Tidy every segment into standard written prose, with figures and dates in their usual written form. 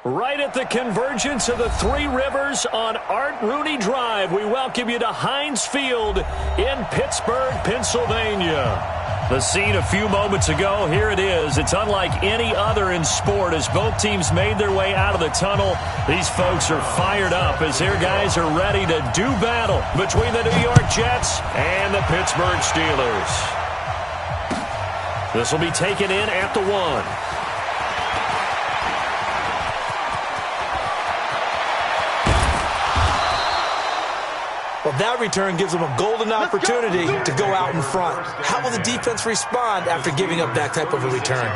Right at the convergence of the Three Rivers on Art Rooney Drive, we welcome you to Heinz Field in Pittsburgh, Pennsylvania. The scene a few moments ago, here it is. It's unlike any other in sport as both teams made their way out of the tunnel. These folks are fired up as their guys are ready to do battle between the New York Jets and the Pittsburgh Steelers. This will be taken in at the 1. Well, that return gives them a golden opportunity to go out in front. How will the defense respond after giving up that type of a return?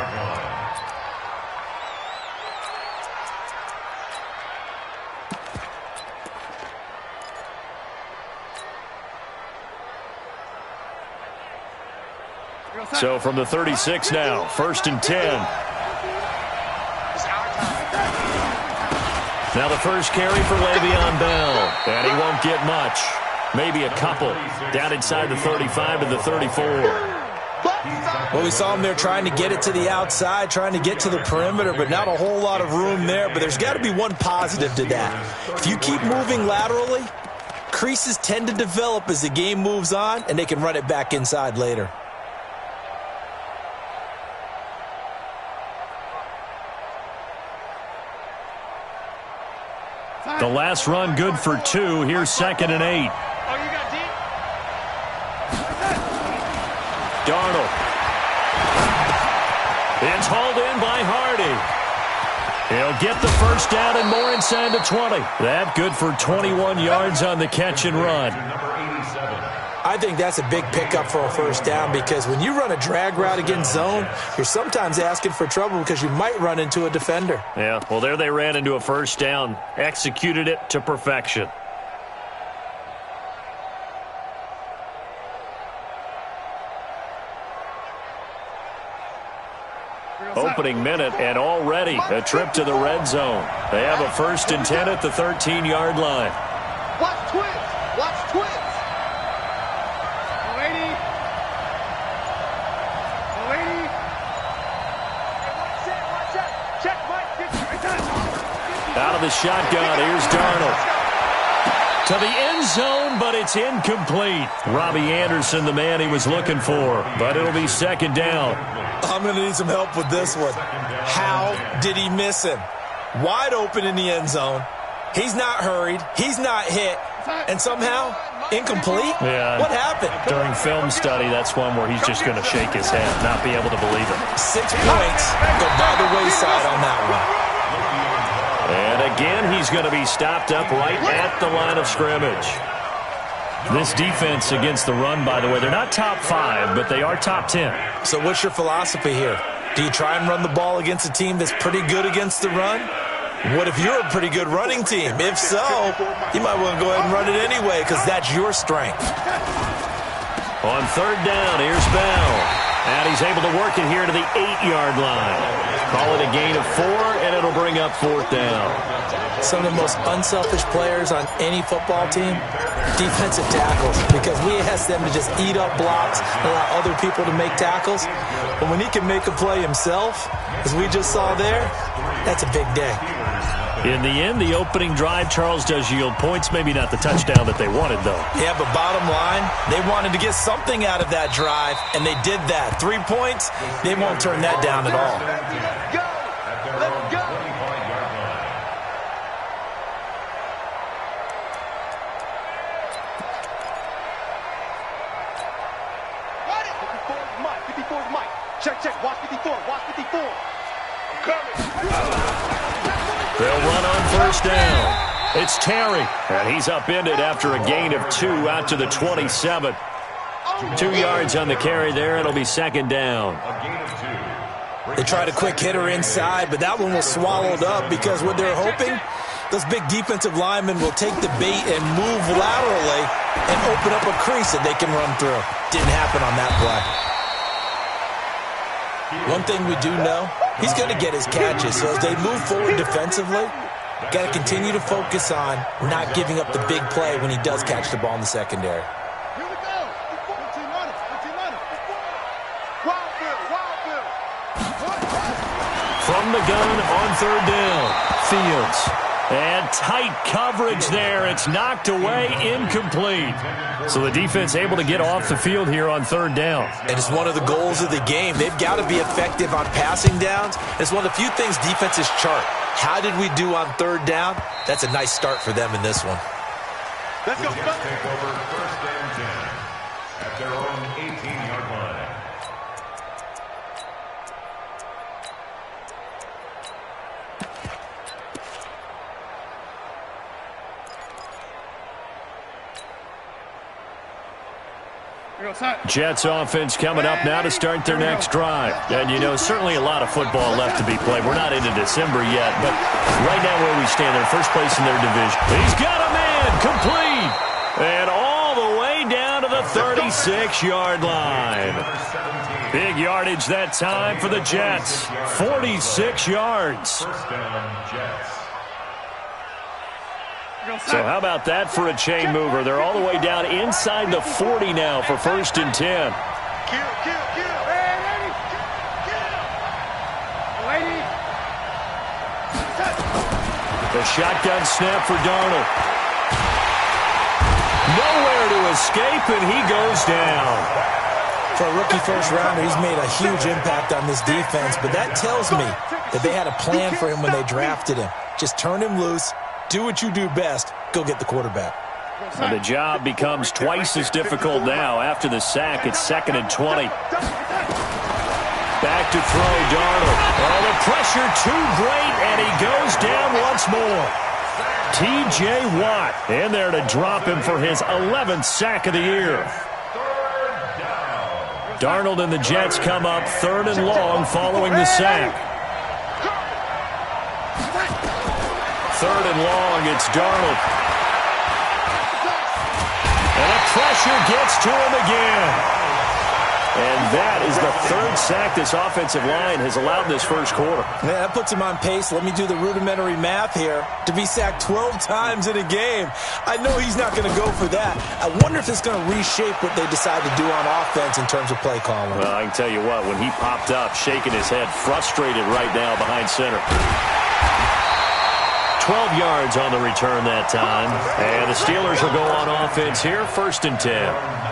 So from the 36 now, 1st and 10. Now the first carry for Le'Veon Bell, and he won't get much. Maybe a couple. Down inside the 35 to the 34. Well, we saw him there trying to get it to the outside, trying to get to the perimeter, but not a whole lot of room there. But there's got to be one positive to that. If you keep moving laterally, creases tend to develop as the game moves on, and they can run it back inside later. The last run good for 2. Here's 2nd and 8. Darnold. It's hauled in by Hardy. He'll get the first down and more inside the 20. That good for 21 yards on the catch and run. I think that's a big pickup for a first down because when you run a drag route against zone, you're sometimes asking for trouble because you might run into a defender. Yeah, well, there they ran into a first down, executed it to perfection. Opening minute, and already a trip to the red zone. They have a 1st and 10 at the 13-yard line. Watch twins! Watch twins! Out of the shotgun, here's Darnold. To the end zone, but it's incomplete. Robbie Anderson, the man he was looking for, but it'll be 2nd down. I'm going to need some help with this one. How did he miss him? Wide open in the end zone. He's not hurried. He's not hit. And somehow, incomplete? Yeah. What happened? During film study, that's one where he's just going to shake his head, not be able to believe it. 6 points go by the wayside on that one. And again, he's going to be stopped up right at the line of scrimmage. This defense against the run, by the way, they're not top 5, but they are top 10. So what's your philosophy here? Do you try and run the ball against a team that's pretty good against the run? What if you're a pretty good running team? If so, you might want to go ahead and run it anyway because that's your strength. On 3rd down, here's Bell. And he's able to work it here to the 8-yard line. Call it a gain of 4, and it'll bring up 4th down. Some of the most unselfish players on any football team, defensive tackles, because we ask them to just eat up blocks and allow other people to make tackles. But when he can make a play himself, as we just saw there, that's a big day. In the end, the opening drive, Charles, does yield points. Maybe not the touchdown that they wanted, though. Yeah, but bottom line, they wanted to get something out of that drive, and they did that. 3 points, they won't turn that down at all. Let's go! Let's go! Got it! 54 is Mike. 54 is Mike. Check, check. Watch 54. Watch 54. I'm coming. They'll run on 1st down. It's Terry, and he's upended after a gain of 2 out to the 27. 2 yards on the carry there. It'll be 2nd down. They tried a quick hitter inside, but that one was swallowed up because what they're hoping, those big defensive linemen will take the bait and move laterally and open up a crease that they can run through. Didn't happen on that play. One thing we do know, he's going to get his catches. So as they move forward defensively, got to continue to focus on not giving up the big play when he does catch the ball in the secondary. Here we go. 14 runners. 14 runners. Wild Bill. From the gun on 3rd down. Fields. And tight coverage there. It's knocked away, incomplete. So the defense able to get off the field here on third down. And it's one of the goals of the game. They've got to be effective on passing downs. It's one of the few things defenses chart. How did we do on third down? That's a nice start for them in this one. Let's go. Take over first and 10 at their own 18-yard line. Jets offense coming up now to start their next drive. And, you know, certainly a lot of football left to be played. We're not into December yet, but right now where we stand, they're first place in their division. He's got a man, complete, and all the way down to the 36-yard line. Big yardage that time for the Jets, 46 yards. First down, Jets. So how about that for a chain mover? They're all the way down inside the 40 now for first and 10. Kill. Lady. The shotgun snap for Darnold. Nowhere to escape, and he goes down. For a rookie first-rounder, he's made a huge impact on this defense, but that tells me that they had a plan for him when they drafted him. Just turn him loose. Do what you do best. Go get the quarterback. And the job becomes twice as difficult now. After the sack, it's 2nd and 20. Back to throw, Darnold. Oh, the pressure too great, and he goes down once more. T.J. Watt in there to drop him for his 11th sack of the year. Darnold and the Jets come up 3rd and long following the sack. 3rd and long, it's Darnold. And the pressure gets to him again. And that is the 3rd sack this offensive line has allowed this first quarter. Yeah, that puts him on pace. Let me do the rudimentary math here. To be sacked 12 times in a game, I know he's not going to go for that. I wonder if it's going to reshape what they decide to do on offense in terms of play calling. Well, I can tell you what, when he popped up, shaking his head, frustrated right now behind center. 12 yards on the return that time. And the Steelers will go on offense here, 1st and 10.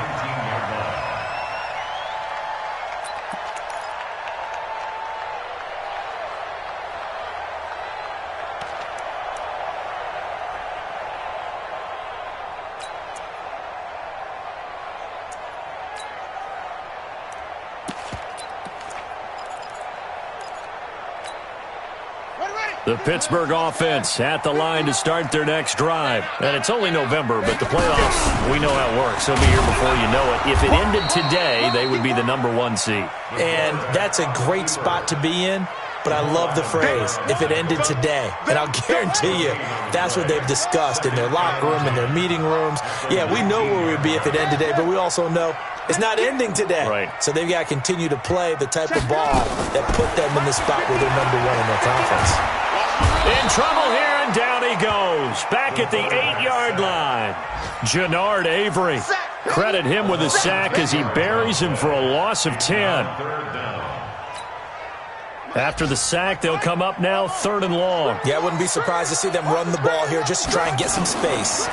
The Pittsburgh offense at the line to start their next drive. And it's only November, but the playoffs, we know how it works. They'll be here before you know it. If it ended today, they would be the #1 seed. And that's a great spot to be in, but I love the phrase, if it ended today. And I'll guarantee you, that's what they've discussed in their locker room, in their meeting rooms. Yeah, we know where we'd be if it ended today, but we also know it's not ending today. Right. So they've got to continue to play the type of ball that put them in the spot where they're #1 in their conference. In trouble here, and down he goes. Back at the 8-yard line. Jannard Avery. Credit him with a sack as he buries him for a loss of 10. After the sack, they'll come up now 3rd and long. Yeah, I wouldn't be surprised to see them run the ball here just to try and get some space.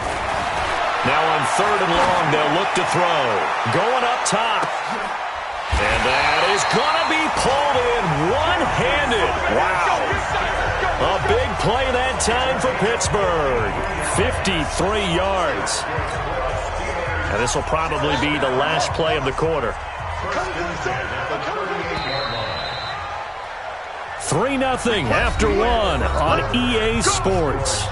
Now on 3rd and long, they'll look to throw. Going up top. And that is going to be pulled in one-handed. Wow. A big play that time for Pittsburgh. 53 yards. And this will probably be the last play of the quarter. 3-0 after 1 on EA Sports.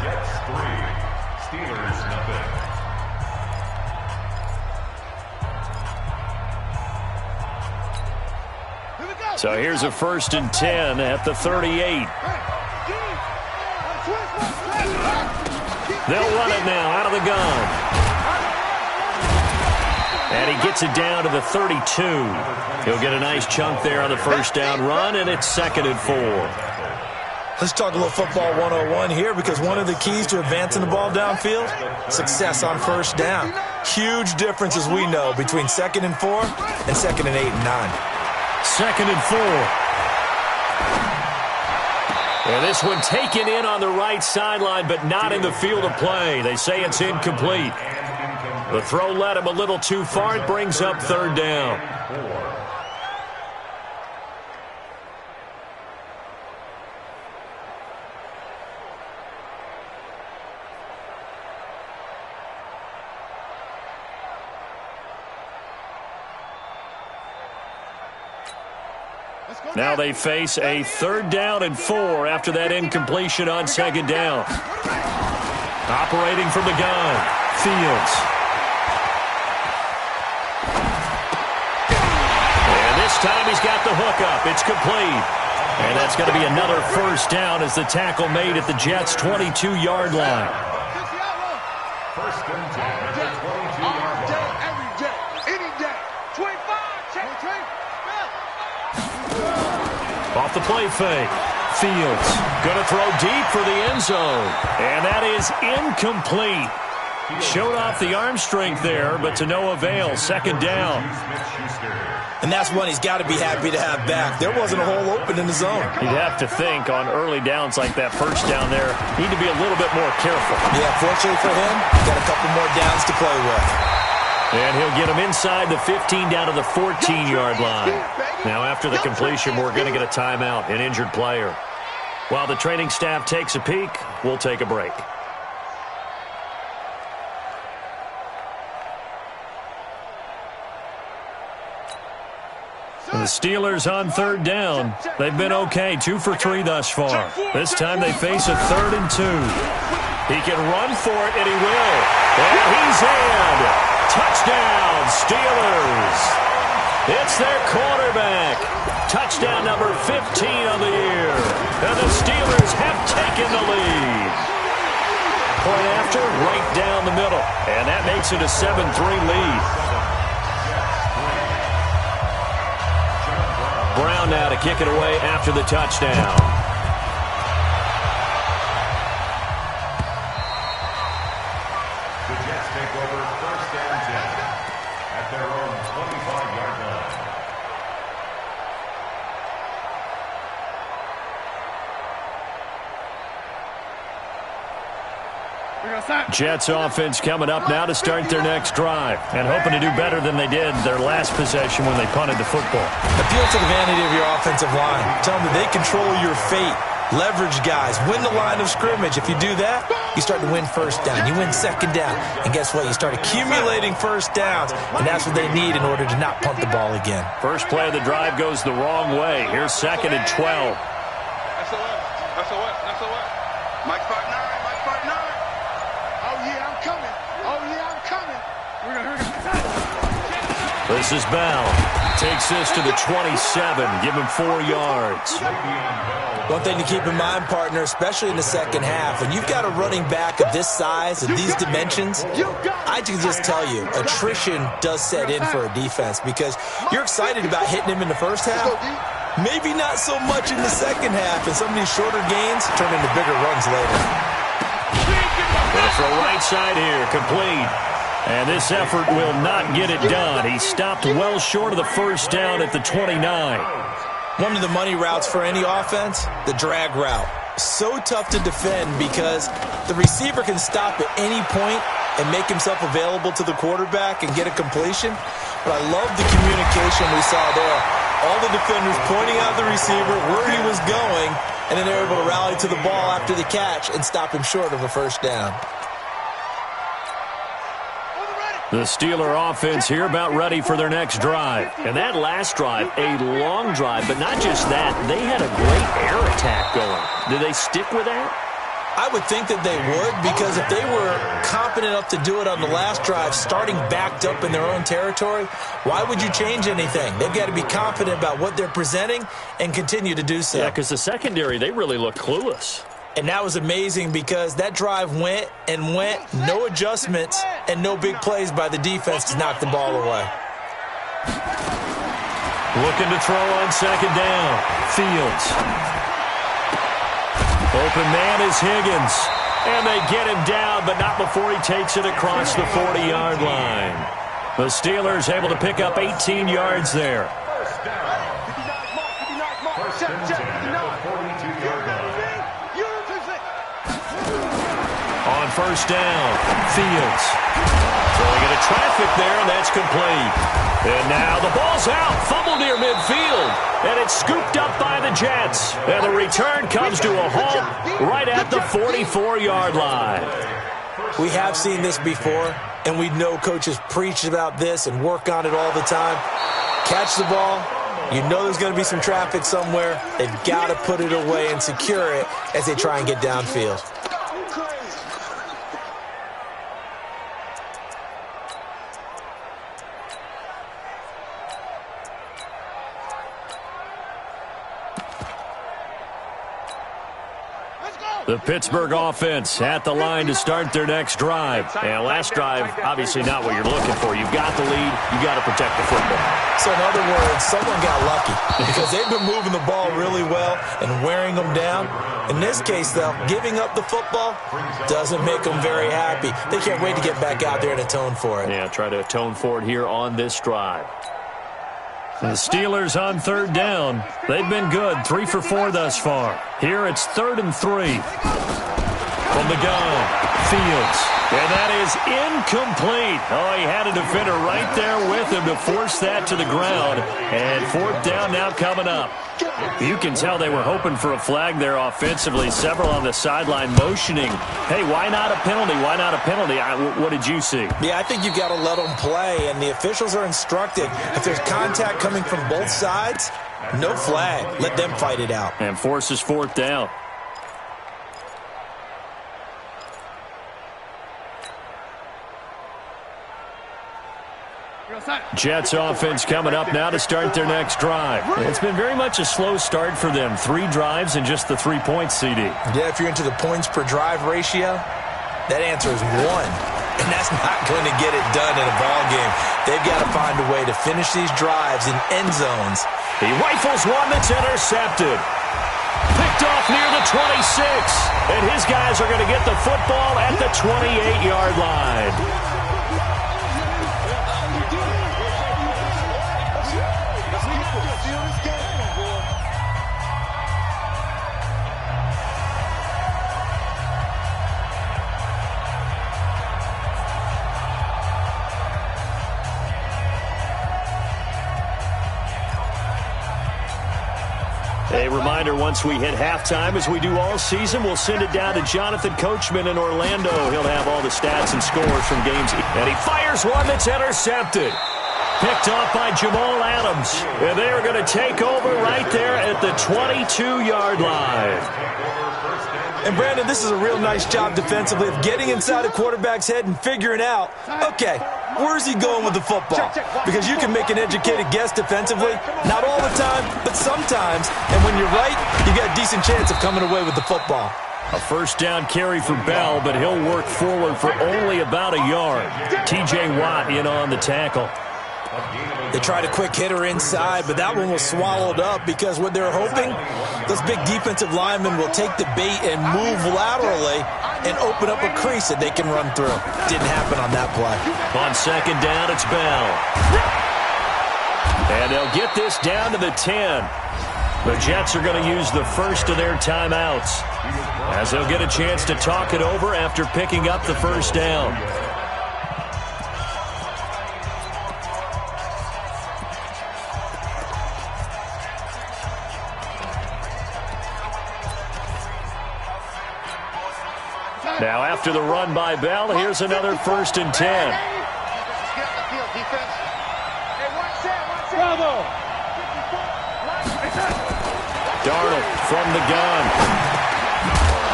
So here's a 1st and 10 at the 38. They'll run it now out of the gun. And he gets it down to the 32. He'll get a nice chunk there on the first down run, and it's 2nd and 4. Let's talk a little football 101 here, because one of the keys to advancing the ball downfield, success on first down. Huge difference, as we know, between 2nd and 4 and 2nd and 8 and 9. 2nd and 4. And this one taken in on the right sideline, but not in the field of play. They say it's incomplete. The throw led him a little too far. It brings up third down. Now they face a 3rd down and 4 after that incompletion on 2nd down. Operating from the gun, Fields. And this time he's got the hookup. It's complete. And that's going to be another 1st down as the tackle made at the Jets' 22-yard line. 1st and 10 at the 22-yard line. Every day, any day. 25, check. Off the play fake. Fields going to throw deep for the end zone. And that is incomplete. Showed off the arm strength there, but to no avail. 2nd down. And that's one he's got to be happy to have back. There wasn't a hole open in the zone. You'd have to think on early downs like that 1st down there, need to be a little bit more careful. Yeah, fortunately for him, got a couple more downs to play with. And he'll get him inside the 15 down to the 14-yard line. Now after the completion, we're going to get a timeout, an injured player. While the training staff takes a peek, we'll take a break. The Steelers on 3rd down. They've been okay, 2 for 3 thus far. This time they face a 3rd and 2. He can run for it, and he will. And he's in. Touchdown, Steelers. It's their quarterback. Touchdown number 15 of the year. And the Steelers have taken the lead. Point after, right down the middle. And that makes it a 7-3 lead. Brown now to kick it away after the touchdown. The Jets take over 1st and 10 at their own 25-yard line. Jets offense coming up now to start their next drive and hoping to do better than they did their last possession when they punted the football. Appeal to the vanity of your offensive line. Tell them that they control your fate. Leverage guys. Win the line of scrimmage. If you do that, you start to win 1st down. You win 2nd down. And guess what? You start accumulating 1st downs. And that's what they need in order to not punt the ball again. First play of the drive goes the wrong way. Here's 2nd and 12. That's a what? Mike 5'9", Mike 5'9". Oh, yeah, I'm coming. This is Bell. Takes this to the 27. Give him 4 yards. One thing to keep in mind, partner, especially in the 2nd half, when you've got a running back of this size, of these dimensions, I can just tell you, attrition does set in for a defense because you're excited about hitting him in the 1st half. Maybe not so much in the 2nd half, and some of these shorter gains turn into bigger runs later. Going to throw right side here, complete. And this effort will not get it done. He stopped well short of the 1st down at the 29. One of the money routes for any offense, the drag route. So tough to defend because the receiver can stop at any point and make himself available to the quarterback and get a completion. But I love the communication we saw there. All the defenders pointing out the receiver, where he was going, and then they're able to rally to the ball after the catch and stop him short of a 1st down. The Steeler offense here about ready for their next drive. And that last drive, a long drive, but not just that. They had a great air attack going. Do they stick with that? I would think that they would, because if they were competent enough to do it on the last drive, starting backed up in their own territory, why would you change anything? They've got to be confident about what they're presenting and continue to do so. Yeah, because the secondary, they really look clueless. And that was amazing because that drive went and went, no adjustments and no big plays by the defense to knock the ball away. Looking to throw on 2nd down. Fields. Open man is Higgins. And they get him down, but not before he takes it across the 40-yard line. The Steelers able to pick up 18 yards there. 1st and 10 at the 42-yard line. first down. Fields throwing into traffic there, and that's complete. And now the ball's out. Fumble near midfield. And it's scooped up by the Jets. And the return comes to a halt right at the 44-yard line. We have seen this before, and we know coaches preach about this and work on it all the time. Catch the ball. You know there's going to be some traffic somewhere. They've got to put it away and secure it as they try and get downfield. The Pittsburgh offense at the line to start their next drive. And last drive, obviously not what you're looking for. You've got the lead. You've got to protect the football. So in other words, someone got lucky because they've been moving the ball really well and wearing them down. In this case, though, giving up the football doesn't make them very happy. They can't wait to get back out there and atone for it. Yeah, try to atone for it here on this drive. The Steelers on third down. They've been good, 3 for 4 thus far. Here it's 3rd and 3. From the gun, Fields. And that is incomplete. Oh, he had a defender right there with him to force that to the ground. And 4th down now coming up. You can tell they were hoping for a flag there offensively. Several on the sideline motioning. Hey, why not a penalty? Why not a penalty? What did you see? Yeah, I think you've got to let them play, and the officials are instructed. If there's contact coming from both sides, no flag. Let them fight it out. And forces 4th down. Jets offense coming up now to start their next drive. It's been very much a slow start for them. 3 drives and just the 3 points, CD. Yeah, if you're into the points per drive ratio, that answer is 1. And that's not going to get it done in a ball game. They've got to find a way to finish these drives in end zones. He rifles one that's intercepted. Picked off near the 26. And his guys are going to get the football at the 28-yard line. A reminder, once we hit halftime, as we do all season, we'll send it down to Jonathan Coachman in Orlando. He'll have all the stats and scores from games. And he fires one that's intercepted. Picked off by Jamal Adams. And they are going to take over right there at the 22-yard line. And, Brandon, this is a real nice job defensively of getting inside a quarterback's head and figuring out, okay, where's he going with the football? Because you can make an educated guess defensively. Not all the time, but sometimes. And when you're right, you got a decent chance of coming away with the football. A first down carry for Bell, but he'll work forward for only about a yard. T.J. Watt in on the tackle. They tried a quick hitter inside, but that one was swallowed up because what they're hoping, those big defensive linemen will take the bait and move laterally and open up a crease that they can run through. Didn't happen on that play. On second down, it's Bell. And they'll get this down to the 10. The Jets are going to use the first of their timeouts as they'll get a chance to talk it over after picking up the first down. Now, after the run by Bell, here's another 1st and 10. Darnold from the gun.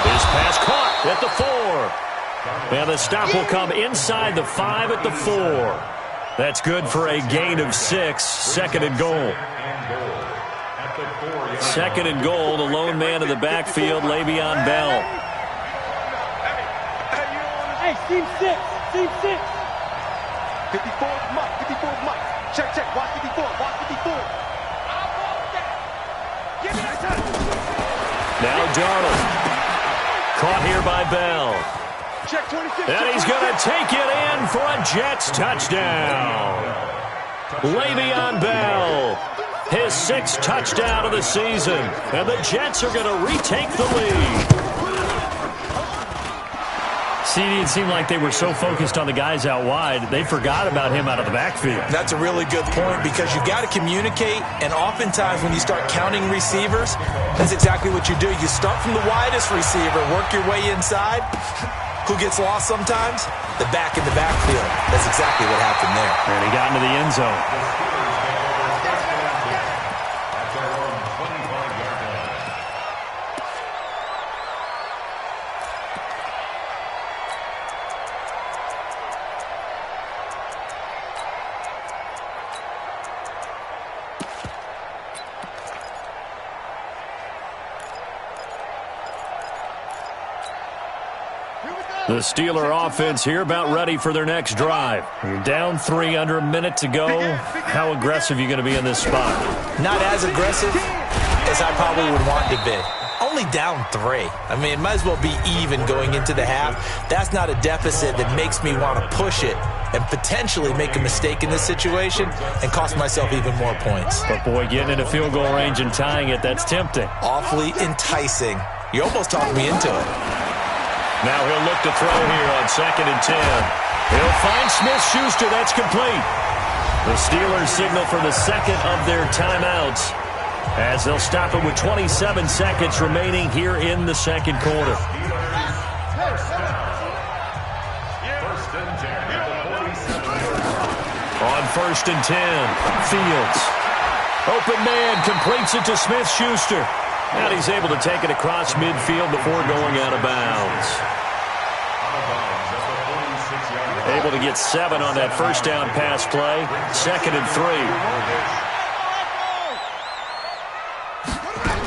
His pass caught at the 4. And the stop will come inside the 5 at the 4. That's good for a gain of 6. 2nd and goal. 2nd and goal. The lone man in the backfield, Le'Veon Bell. Team 6. 54 Mike. 54 Mike. Check. Watch 54. Watch 54. Give me that time. Now Darnold. Caught here by Bell. Check 26. And he's going to take it in for a Jets touchdown. Le'Veon Bell. His 6th touchdown of the season. And the Jets are going to retake the lead. CD, it seemed like they were so focused on the guys out wide, they forgot about him out of the backfield. That's a really good point because you've got to communicate, and oftentimes when you start counting receivers, that's exactly what you do. You start from the widest receiver, work your way inside. Who gets lost sometimes? The back in the backfield. That's exactly what happened there. And he got into the end zone. The Steeler offense here about ready for their next drive. You're down 3, under a minute to go. How aggressive are you going to be in this spot? Not as aggressive as I probably would want to be. Only down 3. I mean, it might as well be even going into the half. That's not a deficit that makes me want to push it and potentially make a mistake in this situation and cost myself even more points. But, boy, getting into field goal range and tying it, that's tempting. Awfully enticing. You almost talked me into it. Now he'll look to throw here on 2nd and 10. He'll find Smith-Schuster. That's complete. The Steelers signal for the second of their timeouts as they'll stop it with 27 seconds remaining here in the second quarter. On 1st and 10, Fields. Open man, completes it to Smith-Schuster. And he's able to take it across midfield before going out of bounds. Able to get 7 on that first down pass play. 2nd and 3.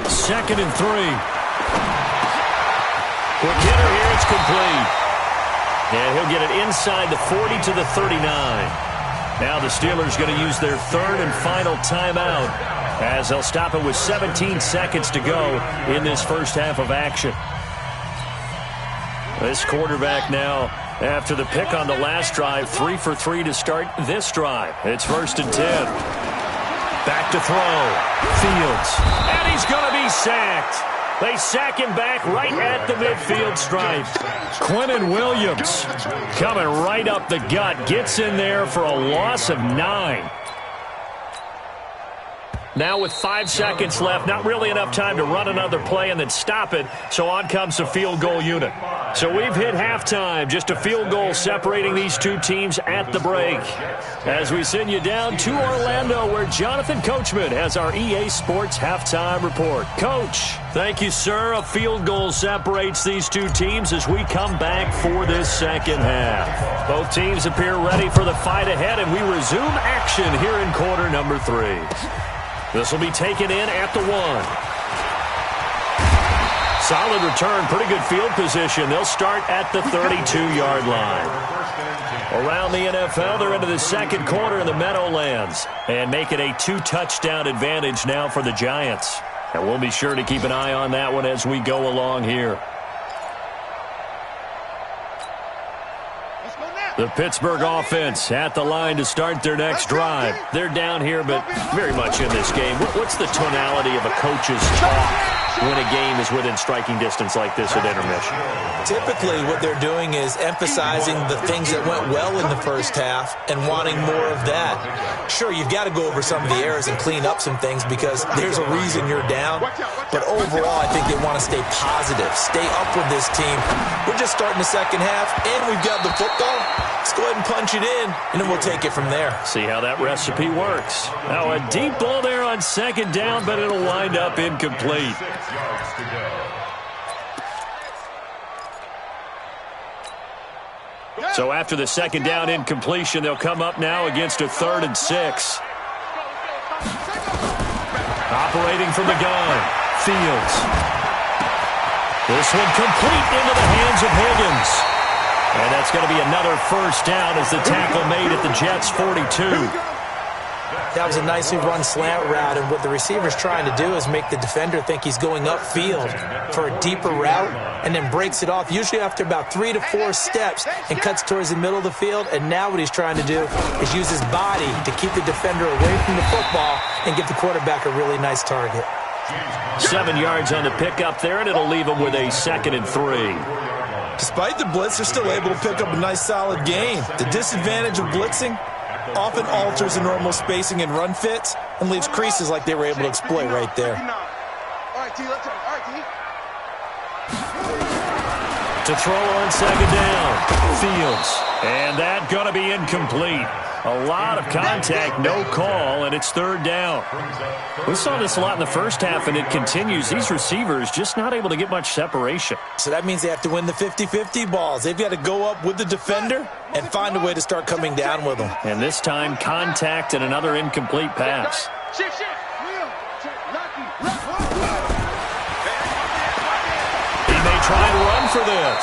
2nd and 3. Quick hitter here, it's complete. And he'll get it inside the 40 to the 39. Now the Steelers going to use their 3rd and final timeout as they'll stop it with 17 seconds to go in this first half of action. This quarterback now, after the pick on the last drive, 3 for 3 to start this drive. It's 1st and 10. Back to throw. Fields. And he's going to be sacked. They sack him back right at the midfield stripe. Quentin Williams coming right up the gut. Gets in there for a loss of 9. Now with 5 seconds left, not really enough time to run another play and then stop it, so on comes the field goal unit. So we've hit halftime, just a field goal separating these two teams at the break. As we send you down to Orlando, where Jonathan Coachman has our EA Sports halftime report. Coach, thank you, sir. A field goal separates these two teams as we come back for this second half. Both teams appear ready for the fight ahead, and we resume action here in quarter number 3. This will be taken in at the 1. Solid return, pretty good field position. They'll start at the 32-yard line. Around the NFL, they're into the second quarter in the Meadowlands and make it a 2-touchdown advantage now for the Giants. And we'll be sure to keep an eye on that one as we go along here. The Pittsburgh offense at the line to start their next drive. They're down here, but very much in this game. What's the tonality of a coach's talk when a game is within striking distance like this at intermission? Typically, what they're doing is emphasizing the things that went well in the first half and wanting more of that. Sure, you've got to go over some of the errors and clean up some things because there's a reason you're down. But overall, I think they want to stay positive, stay up with this team. We're just starting the second half, and we've got the football. Let's go ahead and punch it in, and then we'll take it from there. See how that recipe works. Now a deep ball there on second down, but it'll wind up incomplete. 6 yards to go. So after the second down incompletion, they'll come up now against a 3rd and 6. Operating from the gun, Fields. This one complete into the hands of Higgins. And that's going to be another first down as the tackle made at the Jets' 42. That was a nicely run slant route, and what the receiver's trying to do is make the defender think he's going upfield for a deeper route and then breaks it off, usually after about 3 to 4 steps, and cuts towards the middle of the field. And now what he's trying to do is use his body to keep the defender away from the football and give the quarterback a really nice target. 7 yards on the pickup there, and it'll leave him with a 2nd and 3. Despite the blitz, they're still able to pick up a nice solid gain. The disadvantage of blitzing often alters the normal spacing and run fits and leaves creases like they were able to exploit right there. To throw on second down, Fields. And that going to be incomplete. A lot of contact, no call, and it's third down. We saw this a lot in the first half, and it continues. These receivers just not able to get much separation. So that means they have to win the 50-50 balls. They've got to go up with the defender and find a way to start coming down with them. And this time, contact and another incomplete pass. He may try and run for this.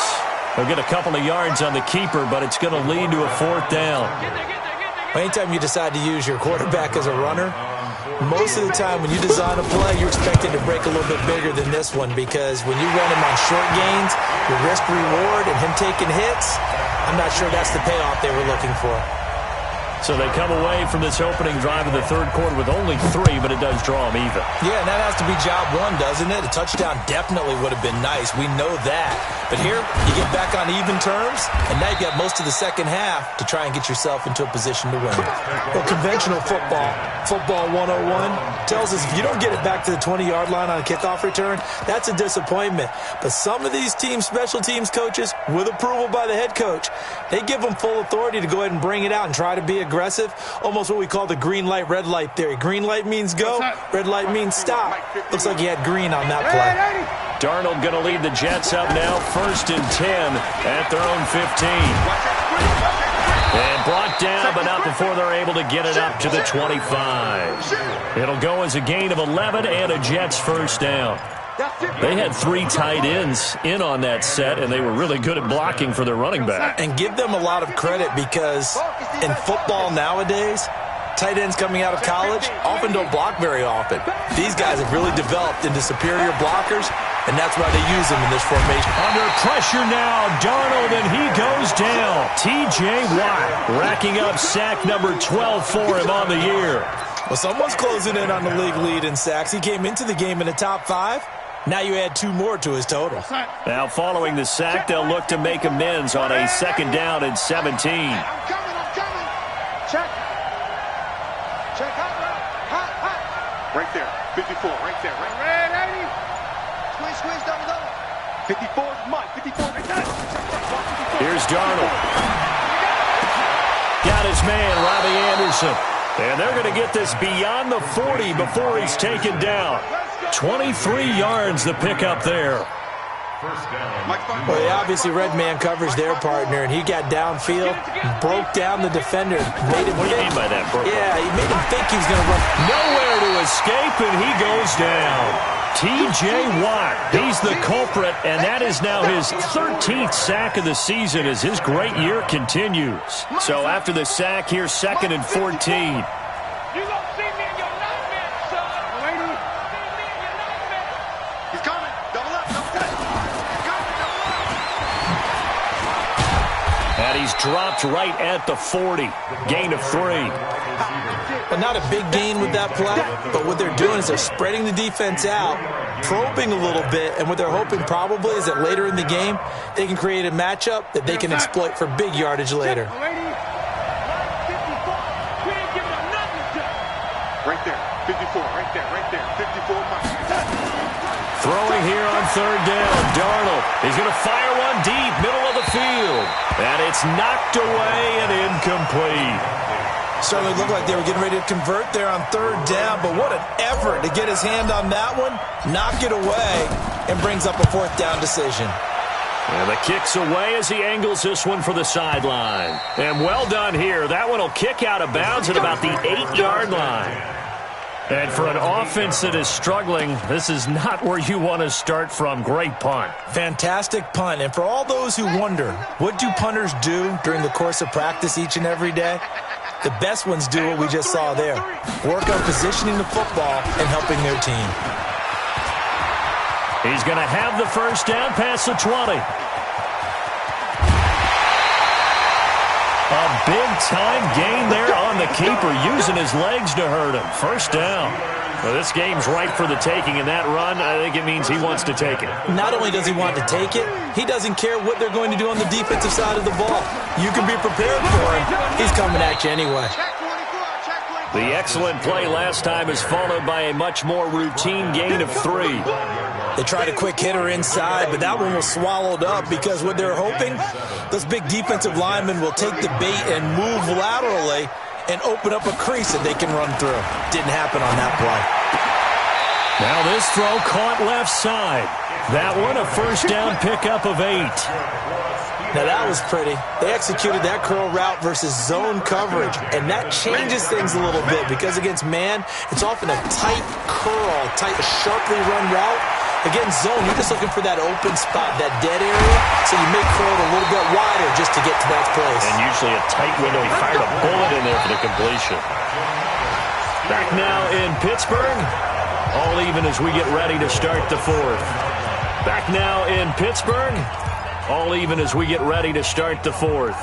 He'll get a couple of yards on the keeper, but it's going to lead to a fourth down. Anytime you decide to use your quarterback as a runner, most of the time when you design a play, you're expected to break a little bit bigger than this one, because when you run him on short gains, your risk-reward and him taking hits, I'm not sure that's the payoff they were looking for. So they come away from this opening drive of the third quarter with only 3, but it does draw them even. Yeah, and that has to be job one, doesn't it? A touchdown definitely would have been nice. We know that. But here, you get back on even terms, and now you've got most of the second half to try and get yourself into a position to win. Well, conventional football 101, tells us if you don't get it back to the 20-yard line on a kickoff return, that's a disappointment. But some of these teams, special teams coaches, with approval by the head coach, they give them full authority to go ahead and bring it out and try to be aggressive, almost what we call the green light, red light theory. Green light means go, red light means stop. Looks like he had green on that play. Darnold going to lead the Jets up now, 1st and 10 at their own 15. And brought down, but not before they're able to get it up to the 25. It'll go as a gain of 11 and a Jets first down. They had 3 tight ends in on that set, and they were really good at blocking for their running back. And give them a lot of credit, because in football nowadays, tight ends coming out of college often don't block very often. These guys have really developed into superior blockers, and that's why they use them in this formation. Under pressure now, Darnold, and he goes down. T.J. Watt racking up sack number 12 for him on the year. Well, someone's closing in on the league lead in sacks. He came into the game in the top 5. Now you add 2 more to his total. Now following the sack, they'll look to make amends on a 2nd down and 17. I'm coming. Check. Check hot. Right there. 54. Right there. Right. Squeeze. Double. 54 is Mike. 54 right there. Here's Darnold. Got his man, Robbie Anderson. And they're going to get this beyond the 40 before he's taken down. 23 yards the pickup there. Well, they obviously red man coverage their partner, and he got downfield, broke down the defender. Made him what do you mean by that, bro? Yeah, he made him think he was going to run. Nowhere to escape, and he goes down. T.J. Watt, he's the culprit, and that is now his 13th sack of the season as his great year continues. So after the sack, here's 2nd and 14. And he's dropped right at the 40. Gain of 3. Well, not a big gain with that play, but what they're doing is they're spreading the defense out, probing a little bit, and what they're hoping probably is that later in the game, they can create a matchup that they can exploit for big yardage later. Right there. 54. Right there. 54. Throwing here on 3rd down. Darnold. He's going to fire one deep, middle of the field. And it's knocked away and incomplete. Certainly looked like they were getting ready to convert there on 3rd down, but what an effort to get his hand on that one, knock it away, and brings up a 4th down decision. And the kick's away as he angles this one for the sideline. And well done here. That one will kick out of bounds at about the 8-yard line. And for an offense that is struggling, this is not where you want to start from. Great punt. Fantastic punt. And for all those who wonder, what do punters do during the course of practice each and every day? The best ones do what we just saw there. Work on positioning the football and helping their team. He's going to have the 1st down past the 20. A big-time gain there on the keeper, using his legs to hurt him. 1st down. Well, this game's ripe for the taking, and that run, I think it means he wants to take it. Not only does he want to take it, he doesn't care what they're going to do on the defensive side of the ball. You can be prepared for him. He's coming at you anyway. The excellent play last time is followed by a much more routine gain of 3. They tried a quick hitter inside, but that one was swallowed up because what they're hoping, those big defensive linemen will take the bait and move laterally and open up a crease that they can run through. Didn't happen on that play. Now this throw caught left side. That one a first down pickup of 8. Now that was pretty. They executed that curl route versus zone coverage, and that changes things a little bit because against man, it's often a tight curl, sharply run route. Against zone, you're just looking for that open spot, that dead area, so you make curl a little bit wider just to get to that place. And usually a tight window. He fired a bullet in there for the completion. Back now in Pittsburgh. All even as we get ready to start the 4th. Back now in Pittsburgh. All even as we get ready to start the 4th.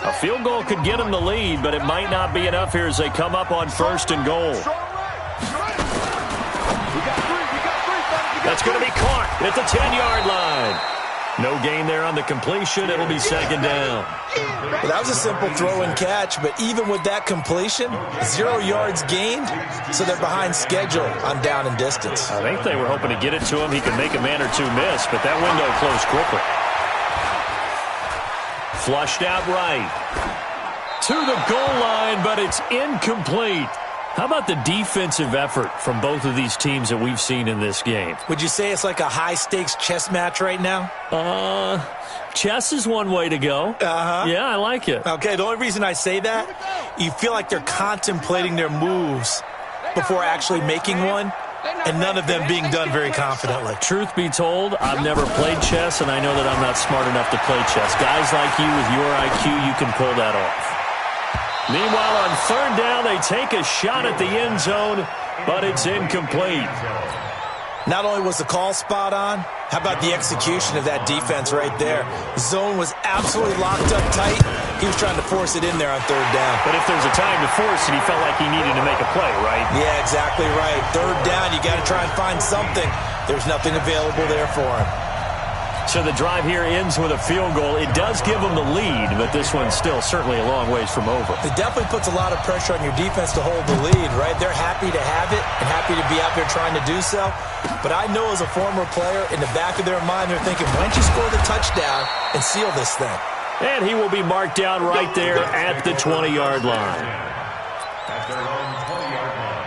A field goal could get them the lead, but it might not be enough here as they come up on 1st and goal. That's going to be caught at the 10-yard line. No gain there on the completion. It'll be 2nd down. Well, that was a simple throw and catch, but even with that completion, 0 yards gained, so they're behind schedule on down and distance. I think they were hoping to get it to him. He could make a man or two miss, but that window closed quickly. Flushed out right. To the goal line, but it's incomplete. How about the defensive effort from both of these teams that we've seen in this game? Would you say it's like a high-stakes chess match right now? Chess is one way to go. Yeah, I like it. Okay, the only reason I say that, you feel like they're contemplating their moves before actually making one, and none of them being done very confidently. Truth be told, I've never played chess, and I know that I'm not smart enough to play chess. Guys like you with your IQ, you can pull that off. Meanwhile, on 3rd down, they take a shot at the end zone, but it's incomplete. Not only was the call spot on, how about the execution of that defense right there? Zone was absolutely locked up tight. He was trying to force it in there on 3rd down. But if there's a time to force it, he felt like he needed to make a play, right? Yeah, exactly right. 3rd down, you got to try and find something. There's nothing available there for him. So the drive here ends with a field goal. It does give them the lead, but this one's still certainly a long ways from over. It definitely puts a lot of pressure on your defense to hold the lead, right? They're happy to have it and happy to be out there trying to do so. But I know as a former player, in the back of their mind, they're thinking, why don't you score the touchdown and seal this thing? And he will be marked down right there at the 20-yard line. At their own 20-yard line.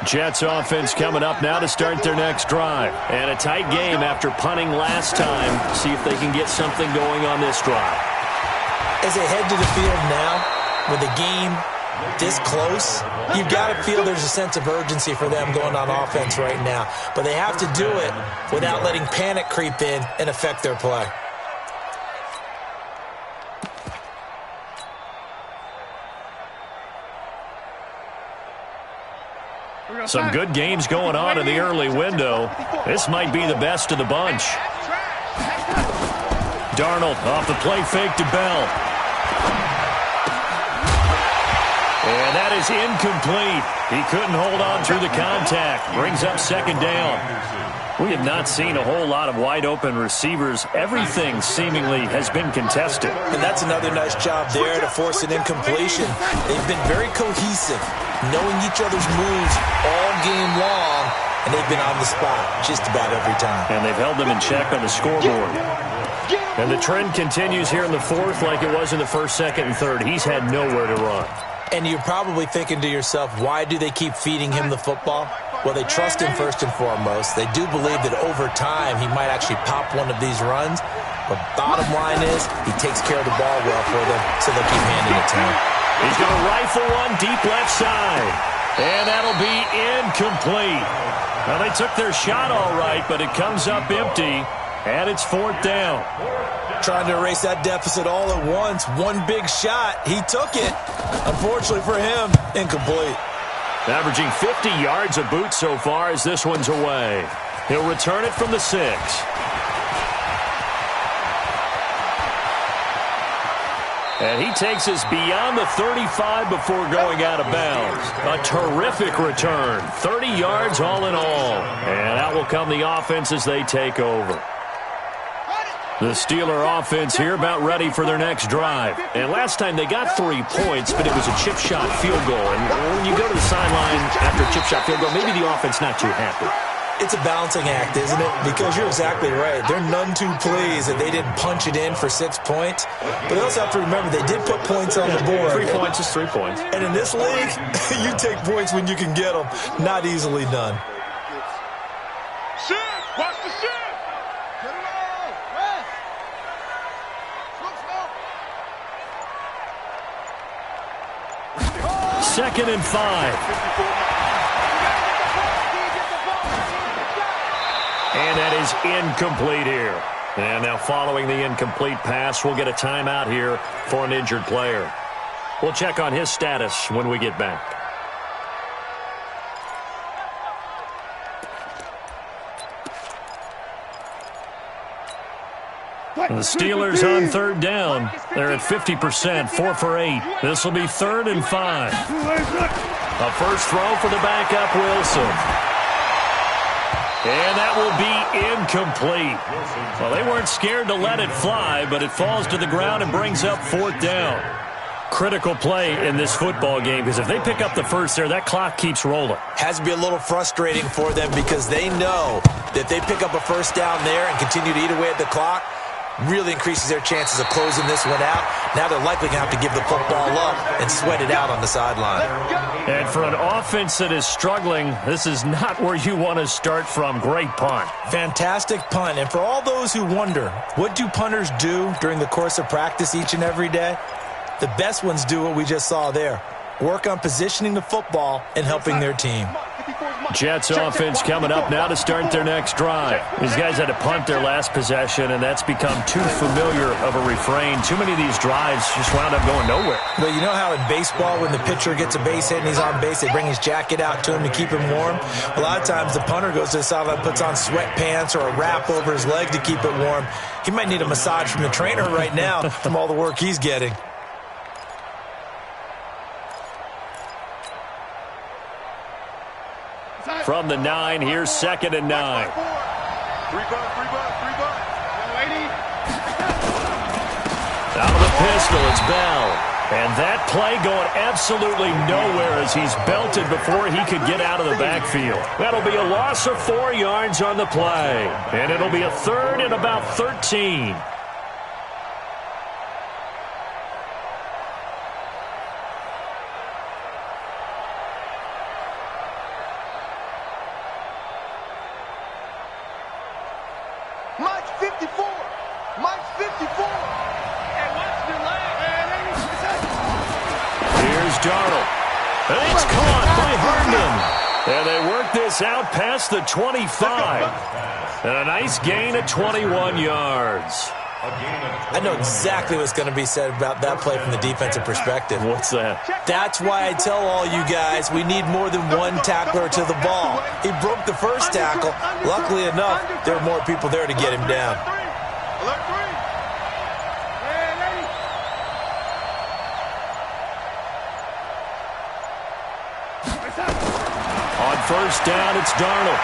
Jets offense coming up now to start their next drive. And a tight game after punting last time. See if they can get something going on this drive. As they head to the field now, with the game this close, you've got to feel there's a sense of urgency for them going on offense right now. But they have to do it without letting panic creep in and affect their play. Some good games going on in the early window. This might be the best of the bunch. Darnold off the play fake to Bell. And that is incomplete. He couldn't hold on through the contact. Brings up 2nd down. We have not seen a whole lot of wide-open receivers. Everything seemingly has been contested. And that's another nice job there to force an incompletion. They've been very cohesive, knowing each other's moves all game long, and they've been on the spot just about every time. And they've held them in check on the scoreboard. And the trend continues here in the 4th like it was in the 1st, 2nd, and 3rd. He's had nowhere to run. And you're probably thinking to yourself, why do they keep feeding him the football? Well, they trust him first and foremost. They do believe that over time he might actually pop one of these runs. But bottom line is he takes care of the ball well for them, so they'll keep handing it to him. He's going to rifle one deep left side. And that'll be incomplete. Well, they took their shot all right, but it comes up empty. And it's 4th down. Trying to erase that deficit all at once. One big shot. He took it. Unfortunately for him, incomplete. Averaging 50 yards a boot so far as this one's away. He'll return it from the 6. And he takes us beyond the 35 before going out of bounds. A terrific return. 30 yards all in all. And out will come the offense as they take over. The Steeler offense here about ready for their next drive. And last time they got 3 points, but it was a chip shot field goal. And when you go to the sideline after a chip shot field goal, maybe the offense not too happy. It's a balancing act, isn't it? Because you're exactly right. They're none too pleased that they didn't punch it in for 6 points. But they also have to remember they did put points on the board. 3 points is 3 points. And in this league, you take points when you can get them. Not easily done. Shit! Watch the shit! Get it all! Rest! Slow, 2nd and 5. And that is incomplete here. And now following the incomplete pass, we'll get a timeout here for an injured player. We'll check on his status when we get back. The Steelers on 3rd down. They're at 50%, 4 for 8. This will be 3rd and 5. A first throw for the backup, Wilson. And that will be incomplete. Well, they weren't scared to let it fly, but it falls to the ground and brings up 4th down. Critical play in this football game, because if they pick up the first there, that clock keeps rolling. Has to be a little frustrating for them because they know that they pick up a first down there and continue to eat away at the clock, really increases their chances of closing this one out. Now they're likely going to have to give the football up and sweat it out on the sideline. And for an offense that is struggling, this is not where you want to start from. Great punt. Fantastic punt. And for all those who wonder, what do punters do during the course of practice each and every day? The best ones do what we just saw there. Work on positioning the football and helping their team. Jets offense coming up now to start their next drive. These guys had to punt their last possession, and that's become too familiar of a refrain. Too many of these drives just wound up going nowhere. But you know how in baseball, when the pitcher gets a base hit and he's on base, they bring his jacket out to him to keep him warm? A lot of times the punter goes to the sideline, puts on sweatpants or a wrap over his leg to keep it warm. He might need a massage from the trainer right now from all the work he's getting. From the 9, here's 2nd and 9. 3 bucks. Out of the pistol, it's Bell. And that play going absolutely nowhere as he's belted before he could get out of the backfield. That'll be a loss of 4 yards on the play. And it'll be a 3rd and about 13. Mike's 54. Mike's 54. And what's the leg? Here's Darnold. And it's caught by Herndon. And they work this out past the 25. And a nice gain of 21 yards. I know exactly what's going to be said about that play from the defensive perspective. What's that? That's why I tell all you guys we need more than one tackler to the ball. He broke the first tackle. Luckily enough, there were more people there to get him down. On first down, it's Darnold.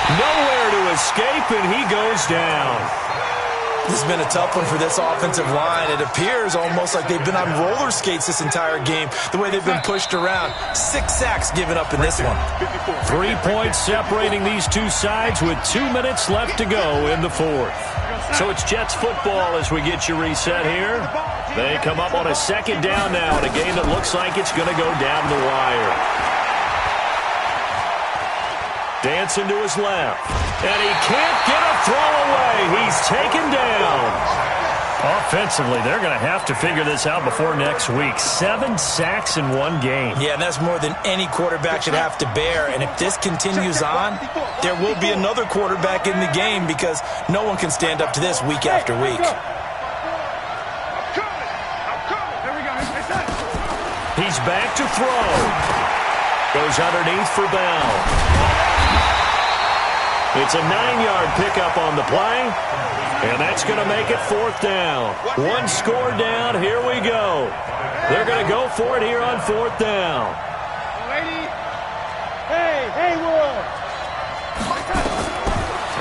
Nowhere to escape, and he goes down. This has been a tough one for this offensive line. It appears almost like they've been on roller skates this entire game, the way they've been pushed around. 6 sacks given up in this one. 3 points separating these two sides with 2 minutes left to go in the 4th. So it's Jets football as we get you reset here. They come up on a 2nd down now in a game that looks like it's going to go down the wire. Dancing to his left. And he can't get a throw away. He's taken down. Offensively, they're going to have to figure this out before next week. 7 sacks in one game. Yeah, and that's more than any quarterback should have to bear. And if this continues on, there will be another quarterback in the game because no one can stand up to this week after week. He's back to throw. Goes underneath for Bell. It's a 9-yard pickup on the play, and that's going to make it 4th down. One score down. Here we go. They're going to go for it here on 4th down. Hey, Will.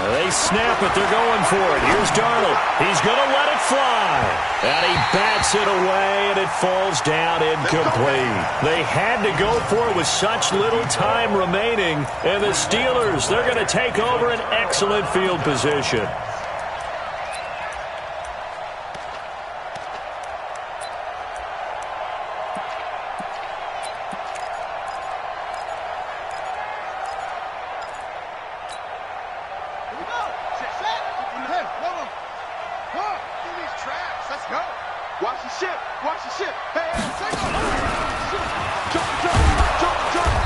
They snap it. They're going for it. Here's Darnold. He's going to let it fly. And he bats it away, and it falls down incomplete. They had to go for it with such little time remaining. And the Steelers, they're going to take over an excellent field position.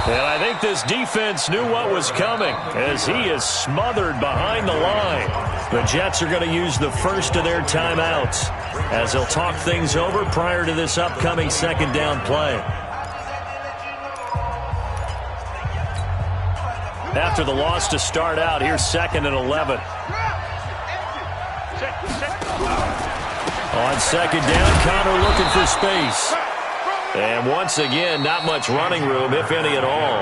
And I think this defense knew what was coming as he is smothered behind the line. The Jets are going to use the first of their timeouts as they'll talk things over prior to this upcoming 2nd down play. After the loss to start out, here's 2nd and 11. On 2nd down, Connor looking for space. And once again, not much running room, if any at all.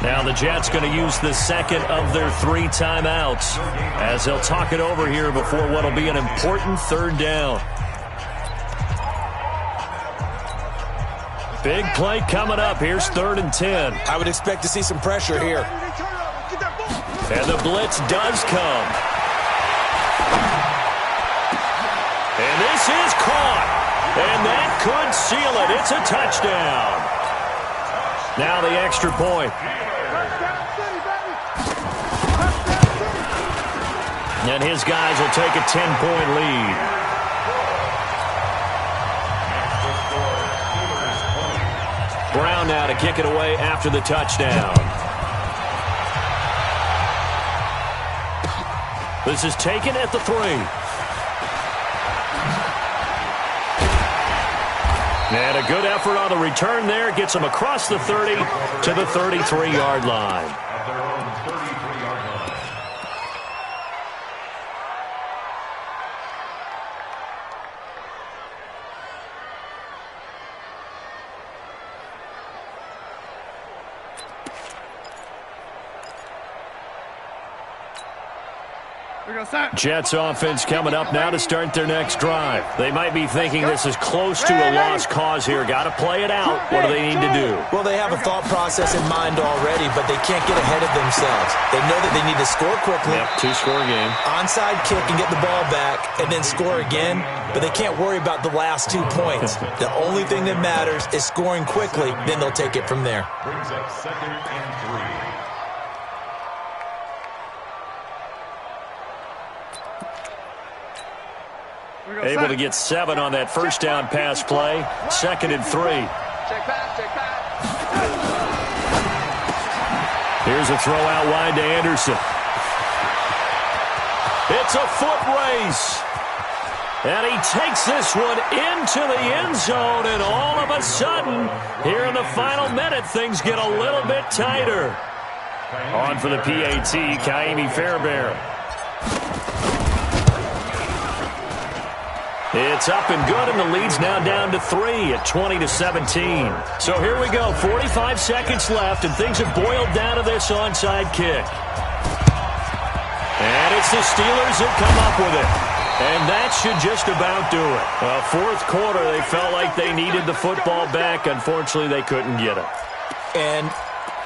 Now the Jets going to use the 2nd of their 3 timeouts as they'll talk it over here before what will be an important 3rd down. Big play coming up. Here's 3rd and 10. I would expect to see some pressure here. And the blitz does come. And this is caught. And that could seal it. It's a touchdown. Now the extra point. And his guys will take a 10-point lead. Brown now to kick it away after the touchdown. This is taken at the 3. And a good effort on the return there. Gets him across the 30 to the 33-yard line. At their own 33-yard line. Jets offense coming up now to start their next drive. They might be thinking this is close to a lost cause here. Got to play it out. What do they need to do? Well, they have a thought process in mind already, but they can't get ahead of themselves. They know that they need to score quickly. Yep, 2-score game. Onside kick and get the ball back and then score again, but they can't worry about the last 2 points. The only thing that matters is scoring quickly, then they'll take it from there. Brings up 2nd and 3. Able to get 7 on that first down pass play. 2nd and 3. Check pass. Here's a throw out wide to Anderson. It's a foot race. And he takes this one into the end zone, and all of a sudden, here in the final minute, things get a little bit tighter. On for the PAT, Kaimi Fairbairn. It's up and good, and the lead's now down to 3 at 20-17. So here we go, 45 seconds left, and things have boiled down to this onside kick. And it's the Steelers that come up with it. And that should just about do it. Fourth quarter, they felt like they needed the football back. Unfortunately, they couldn't get it. And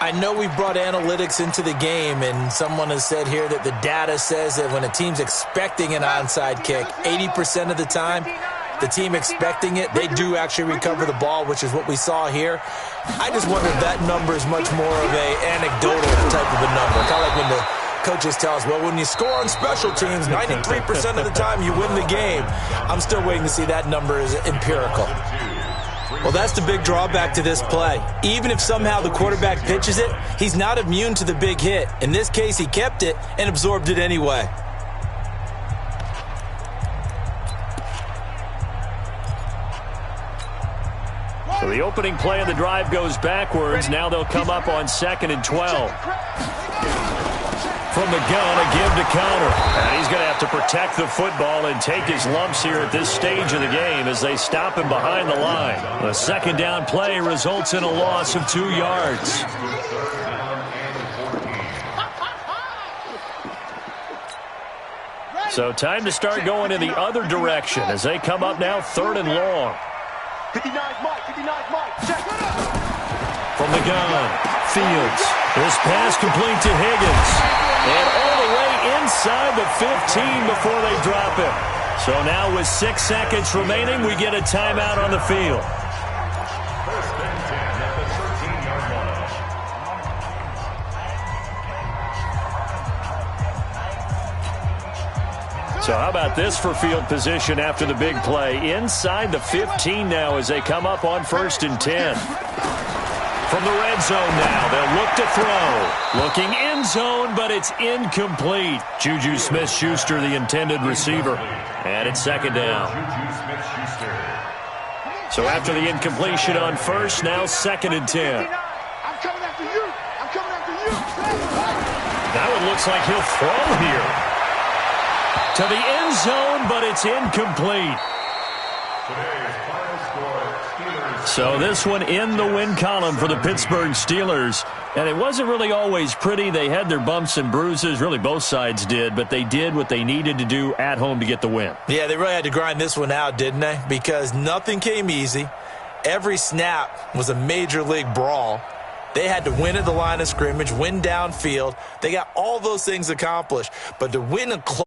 I know we brought analytics into the game, and someone has said here that the data says that when a team's expecting an onside kick, 80% of the time, the team expecting it, they do actually recover the ball, which is what we saw here. I just wonder if that number is much more of an anecdotal type of a number. Kind of like when the coaches tell us, well, when you score on special teams, 93% of the time you win the game. I'm still waiting to see that number is empirical. Well, that's the big drawback to this play. Even if somehow the quarterback pitches it, he's not immune to the big hit. In this case, he kept it and absorbed it anyway. So the opening play of the drive goes backwards. Now they'll come up on 2nd and 12. from the gun, a give to counter. And he's going to have to protect the football and take his lumps here at this stage of the game as they stop him behind the line. The second down play results in a loss of 2 yards. So time to start going in the other direction as they come up now 3rd and long. 59 Mike, check. From the gun, Fields. This pass complete to Higgins. And all the way inside the 15 before they drop him. So now with 6 seconds remaining, we get a timeout on the field. First and 10 at the 13-yard line. So how about this for field position after the big play? Inside the 15 now as they come up on 1st and 10. From the red zone now, they'll look to throw. Looking end zone, but it's incomplete. Juju Smith-Schuster, the intended receiver. And it's 2nd down. So after the incompletion on 1st, now 2nd and 10. I'm coming after you. Now it looks like he'll throw here. To the end zone, but it's incomplete. So this one in the win column for the Pittsburgh Steelers. And it wasn't really always pretty. They had their bumps and bruises. Really, both sides did. But they did what they needed to do at home to get the win. Yeah, they really had to grind this one out, didn't they? Because nothing came easy. Every snap was a major league brawl. They had to win at the line of scrimmage, win downfield. They got all those things accomplished. But to win a close